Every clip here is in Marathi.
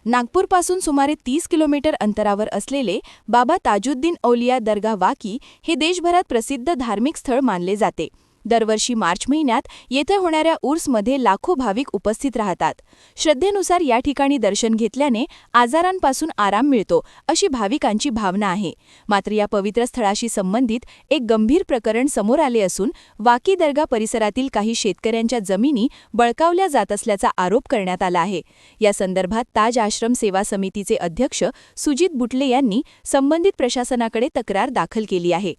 नागपूरपासून सुमारे 30 किलोमीटर अंतरावर असलेले बाबा ताजुद्दीन औलिया दर्गा वाकी हे देशभरात प्रसिद्ध धार्मिक स्थळ मानले जाते. दरवर्षी मार्च महिन्यात येथे होणाऱ्या उर्समध्ये लाखो भाविक उपस्थित राहतात. श्रद्धेनुसार या ठिकाणी दर्शन घेतल्याने आजारांपासून आराम मिळतो अशी भाविकांची भावना आहे. मात्र या पवित्र स्थळाशी संबंधित एक गंभीर प्रकरण समोर आले असून वाकी दर्गा परिसरातील काही शेतकऱ्यांच्या जमिनी बळकावल्या जात असल्याचा आरोप करण्यात आला आहे. या संदर्भात ताज आश्रम सेवा समितीचे अध्यक्ष सुजित बुटले यांनी संबंधित प्रशासनाकडे तक्रार दाखल केली आहे.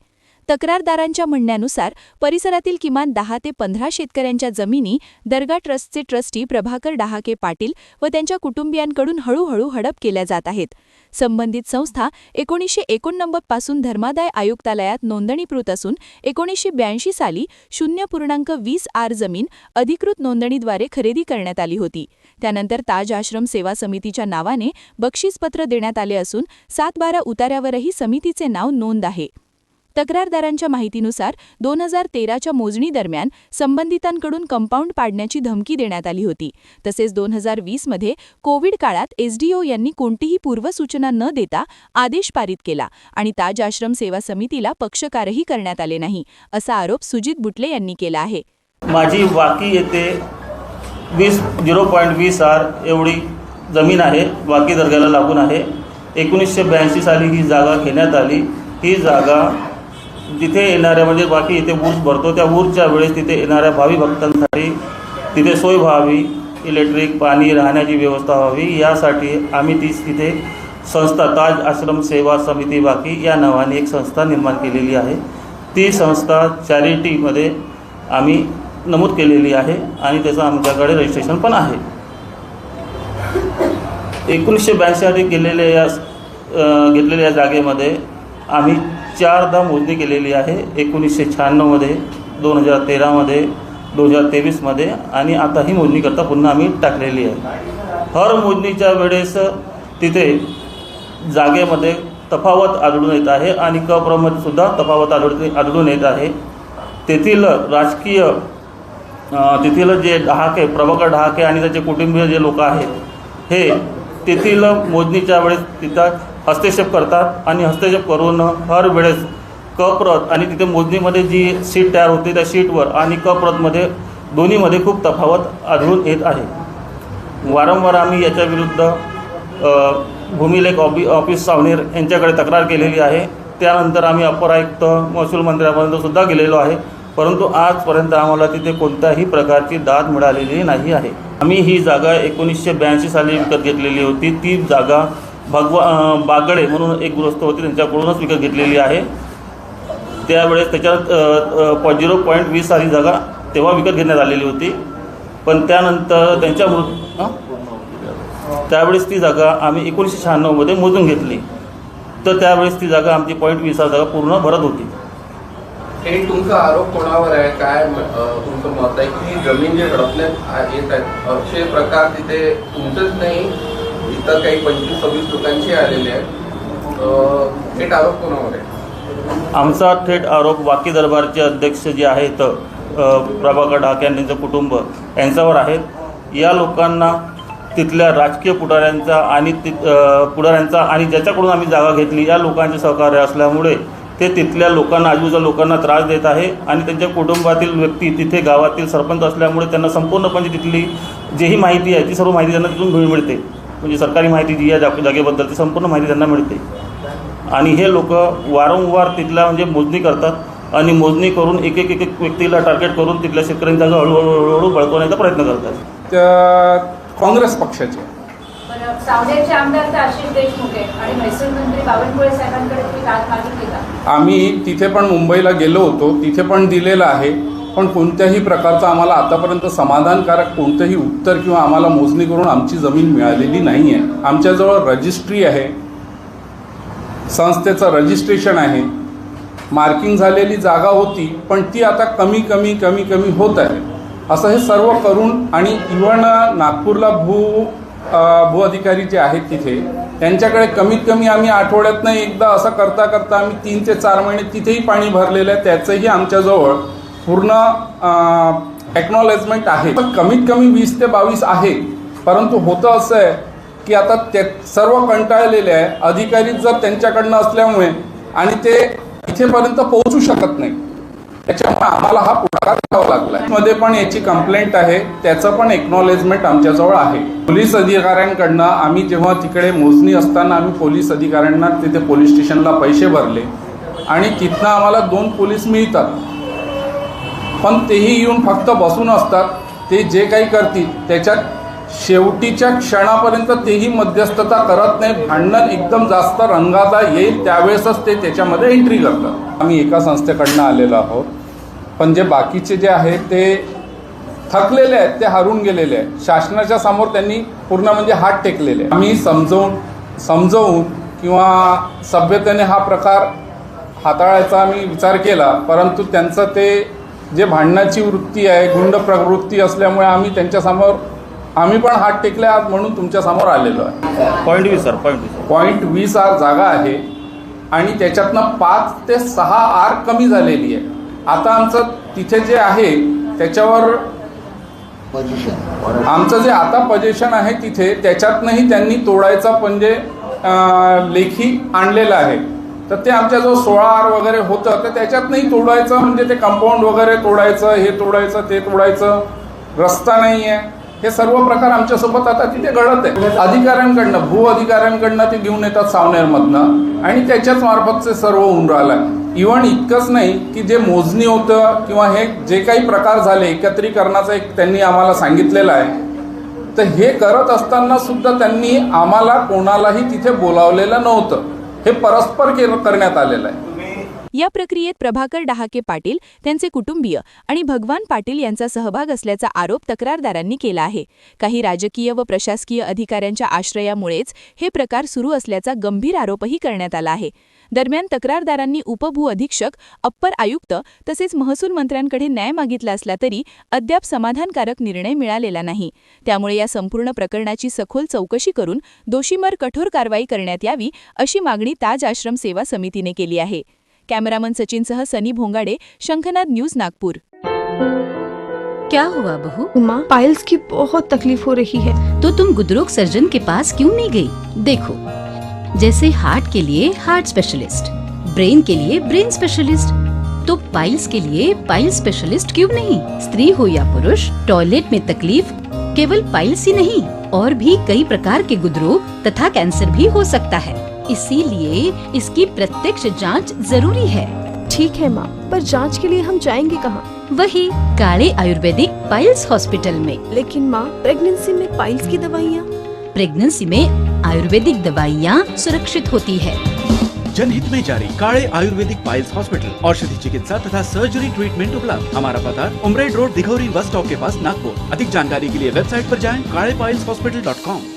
तक्रारदारांच्या म्हणण्यानुसार परिसरातील किमान 10 ते 15 शेतकऱ्यांच्या जमिनी दर्गा ट्रस्टचे ट्रस्टी प्रभाकर डहाके पाटील व त्यांच्या कुटुंबियांकडून हळूहळू हडप केल्या जात आहेत. संबंधित संस्था 1989 पासून धर्मादाय आयुक्तालयात नोंदणीकृत असून 1982 साली 0.20 आर जमीन अधिकृत नोंदणीद्वारे खरेदी करण्यात आली होती. त्यानंतर ताज आश्रम सेवा समितीच्या नावाने बक्षीसपत्र देण्यात आले असून 7/12 उतार्यावरही समितीचे नाव नोंद आहे. तक्रारदारांच्या माहितीनुसार 2013च्या मोजणी दरम्यान संबंधितांकडून कंपाऊंड पाडण्याची धमकी देण्यात आली होती. तसेच 2020मध्ये कोविड काळात एसडीओ यांनी कोणतीही पूर्वसूचना न देता आदेश पारित केला आणि ताज आश्रम सेवा समितीला पक्षकारही करण्यात आले नाही, असा आरोप सुजित बुटले यांनी केला आहे. माझी वाकी येथे 0.20 आर एवढी जमीन आहे, वाकी दर्ग्याला लागून आहे. 1982 साली ही जागा घेण्यात आली. ही जागा तिथे येणाऱ्या म्हणजे बाकी इथे ऊर्स भरतो त्या ऊर्सच्या वेळेस तिथे येणाऱ्या भावी भक्तांसाठी तिथे सोय व्हावी, इलेक्ट्रिक, पाणी, राहण्याची व्यवस्था व्हावी, यासाठी आम्ही तिथे संस्था ताज आश्रम सेवा समिती वाकी या नावाने एक संस्था निर्माण केलेली आहे. ती संस्था चॅरिटीमध्ये आम्ही नमूद केलेली आहे आणि त्याचं आमच्याकडे रजिस्ट्रेशन पण आहे. 1982 साली घेतलेल्या या जागेमध्ये आम्ही 4दा मोजणी केलेली आहे. 1996मध्ये, 2013मध्ये, 2023मध्ये आणि आता ही मोजणी करता पुन्हा आम्ही टाकलेली आहे. हर मोजणीच्या वेळेस तिथे जागेमध्ये तफावत आढळून येत आहे आणि कप्रमध्ये सुद्धा तफावत आढळून येत आहे. तेथील राजकीय तेथील जे डहाके, प्रभाकर डहाके आणि त्याचे कुटुंबीय जे लोक आहेत हे तेथील मोजणीच्या वेळेस तिथं हस्तक्षेप करतात आणि हस्तक्षेप करून हर वेळेस कप्रत आणि तिथे मोजणीमध्ये जी शीट तयार होते त्या शीटवर आणि कप्रतमध्ये दोन्हीमध्ये खूप तफावत आढळून येत आहे. वारंवार आम्ही याच्या विरुद्ध भूमिलेख ऑफिस सावनेर यांच्याकडे तक्रार केलेली आहे. त्यानंतर आम्ही अपर आयुक्त महसूल मंत्र्यापर्यंत सुद्धा गेलेलो आहे, परंतु आजपर्यंत आम्हाला तिथे कोणत्याही प्रकारची दाद मिळालेली नाही आहे. आम्ही ही जागा 1982 साली विकत घेतलेली होती. ती जागा बागडे म्हणून एक गृहस्थ होते त्यांच्याकडूनच विकत घेतलेली आहे. त्यावेळेस त्याच्यात 0.20 साली जागा तेव्हा विकत घेण्यात आलेली होती, पण त्यानंतर त्यावेळेस ती जागा आम्ही 1996मध्ये मोजून घेतली. तर त्यावेळेस ती जागा आमची 0.20 जागा पूर्ण भरत होती. हे तुमचा आरोप कोणावर आहे, काय तुमचं मत आहे की जमीन जे हडपण्यात येत आहेत असे प्रकार तिथे तुमचंच नाही, इतर काही 25-26 लोकांचे आलेले आहेत, थेट आरोप कोणावर आहे? आमचा थेट आरोप वाकी दरबारचे अध्यक्ष जे आहेत प्रभाकर डहाके आणि त्यांचं कुटुंब यांच्यावर आहेत. या लोकांना तिथल्या राजकीय पुढाऱ्यांचा आणि ज्याच्याकडून आम्ही जागा घेतली या लोकांचे सहकार्य असल्यामुळे ते तिथल्या लोकांना, आजूबाजूच्या लोकांना त्रास देत आहे आणि त्यांच्या कुटुंबातील व्यक्ती तिथे गावातील सरपंच असल्यामुळे त्यांना संपूर्णपणे तिथली जी ही माहिती आहे ती सर्व माहिती त्यांना तिथून मिळते. म्हणजे सरकारी माहिती जी या जागेबद्दल ती संपूर्ण माहिती त्यांना मिळते आणि हे लोक वारंवार तिथला म्हणजे मोजणी करतात आणि मोजणी करून एक व्यक्तीला टार्गेट करून तिथल्या शेतकऱ्यांची जागा हळूहळू बळकवण्याचा प्रयत्न करतात. काँग्रेस पक्षाचे सावनेरचे आमदार तर आशिष देशमुख आणि महसूल मंत्री बावनकुळे साहेबांकडे तुम्ही दाद मागितली का? आम्ही तिथे पण मुंबईला गेलो होतो, तिथे पण दिलेलं आहे, पण कोणत्याही प्रकारचं आम्हाला आतापर्यंत समाधानकारक कोणतंही उत्तर किंवा आम्हाला मोजणी करून आमची जमीन मिळालेली नाही आहे. आमच्याजवळ रजिस्ट्री आहे, संस्थेचं रजिस्ट्रेशन आहे, मार्किंग झालेली जागा होती, पण ती आता कमी होत आहे. असं हे सर्व करून आणि इव्हन नागपूरला भू अधिकारी जे आहेत तिथे त्यांच्याकडे कमीत कमी आम्ही आठवड्यातनं एकदा असं करता आम्ही 3 ते 4 महिने तिथेही पाणी भरलेलं आहे, त्याचंही आमच्याजवळ पूर्ण ॲक्नॉलेजमेंट आहे. पण कमीत कमी 20 ते 22 आहे, परंतु होतं असं आहे की आता ते सर्व कंटाळलेले आहे, अधिकारी जर त्यांच्याकडनं असल्यामुळे आणि ते इथेपर्यंत पोहोचू शकत नाही, त्याच्यामुळे आम्हाला हा पुढाकार घ्यावा लागला. मध्ये पण याची कंप्लेंट आहे, त्याचं पण एक्नॉलेजमेंट आमच्याजवळ आहे. पोलीस अधिकाऱ्यांकडनं आम्ही जेव्हा तिकडे मोजणी असताना आम्ही पोलीस अधिकाऱ्यांना तिथे पोलीस स्टेशनला पैसे भरले आणि तिथनं आम्हाला 2 पोलीस मिळतात, पण तेही येऊन फक्त बसून असतात. ते जे काही करतील त्याच्यात शेवटीच्या क्षणापर्यंत तेही मध्यस्थता करत नाही. भांडण एकदम जास्त रंगाला येईल त्यावेळेसच ते त्याच्यामध्ये एंट्री करतात. आम्ही एका संस्थेकडनं आलेलो आहोत, पण जे बाकीचे जे आहेत ते थकलेले आहेत, ते हारून गेलेले आहेत. शासनाच्या समोर त्यांनी पूर्ण म्हणजे हात टेकलेले. आम्ही समजवून किंवा सभ्यतेने हा प्रकार हाताळायचा आम्ही विचार केला, परंतु त्यांचं ते जे भांडणाची वृत्ती आहे, गुंड प्रवृत्ती असल्यामुळे आम्ही पण हात टेकले आज, म्हणून तुमच्यासमोर आलेलो आहे. पॉईंट 20 आर जागा आहे आणि त्याच्यातनं 5 ते 6 आर कमी झालेली आहे. आता आमचं तिथे जे आहे त्याच्यावर आमचं जे आता पोझिशन आहे तिथे त्याच्यातनंही त्यांनी तोडायचं म्हणजे लेखी आणलेलं आहे. तर ते आमच्याजवळ 16 आर वगैरे होतं, तर त्याच्यातनंही तोडायचं म्हणजे ते कंपाऊंड वगैरे तोडायचं, हे तोडायचं ते तोडायचं, रस्ता नाही आहे, हे सर्व प्रकार आमच्यासोबत आता तिथे घडत आहे. अधिकाऱ्यांकडनं, भू अधिकाऱ्यांकडनं ते घेऊन येतात सावनेरमधनं आणि त्याच्याच मार्फतचे सर्व होऊन राहिलं. इव्हन इतकंच नाही की जे मोजणी होतं किंवा हे जे काही प्रकार झाले एकत्रीकरणाचं एक त्यांनी आम्हाला सांगितलेलं आहे, तर हे करत असताना सुद्धा त्यांनी आम्हाला कोणालाही तिथे बोलावलेलं नव्हतं. हे परस्पर करण्यात आलेलं आहे. या प्रक्रियेत प्रभाकर डहाके पाटील, त्यांचे कुटुंबीय आणि भगवान पाटील यांचा सहभाग असल्याचा आरोप तक्रारदारांनी केला आहे. काही राजकीय व प्रशासकीय अधिकाऱ्यांच्या आश्रयामुळेच हे प्रकार सुरू असल्याचा गंभीर आरोपही करण्यात आला आहे. दरम्यान तक्रारदारांनी उपभू अधीक्षक, अप्पर आयुक्त तसेच महसूल मंत्र्यांकडे न्याय मागितला असला तरी अद्याप समाधानकारक निर्णय मिळालेला नाही. त्यामुळे या संपूर्ण प्रकरणाची सखोल चौकशी करून दोषींवर कठोर कारवाई करण्यात यावी अशी मागणी ताज आश्रम सेवा समितीने केली आहे. कैमरामैन सचिनसह सनी भोंगाडे, शंखनाद न्यूज, नागपुर। क्या हुआ बहू? माँ, पाइल्स की बहुत तकलीफ हो रही है। तो तुम गुदरोग सर्जन के पास क्यों नहीं गई? देखो, जैसे हार्ट के लिए हार्ट स्पेशलिस्ट, ब्रेन के लिए ब्रेन स्पेशलिस्ट, तो पाइल्स के लिए पाइल स्पेशलिस्ट क्यों नहीं? स्त्री हो या पुरुष, टॉयलेट में तकलीफ केवल पाइल्स ही नहीं और भी कई प्रकार के गुदरोग तथा कैंसर भी हो सकता है। इसीलिए इसकी प्रत्यक्ष जांच जरूरी है। ठीक है माँ, पर जांच के लिए हम जाएंगे कहाँ? वही काले आयुर्वेदिक पाइल्स हॉस्पिटल में। लेकिन माँ, प्रेगनेंसी में पाइल्स की दवाइयाँ? प्रेगनेंसी में आयुर्वेदिक दवाइयाँ सुरक्षित होती है। जनहित में जारी काले आयुर्वेदिक पाइल्स हॉस्पिटल, औषधि चिकित्सा तथा सर्जरी ट्रीटमेंट उपलब्ध। हमारा पता उमरेड रोड, दिघौरी बस स्टॉप के पास, नागपुर। अधिक जानकारी के लिए वेबसाइट पर जाएं kalepileshhospital.com।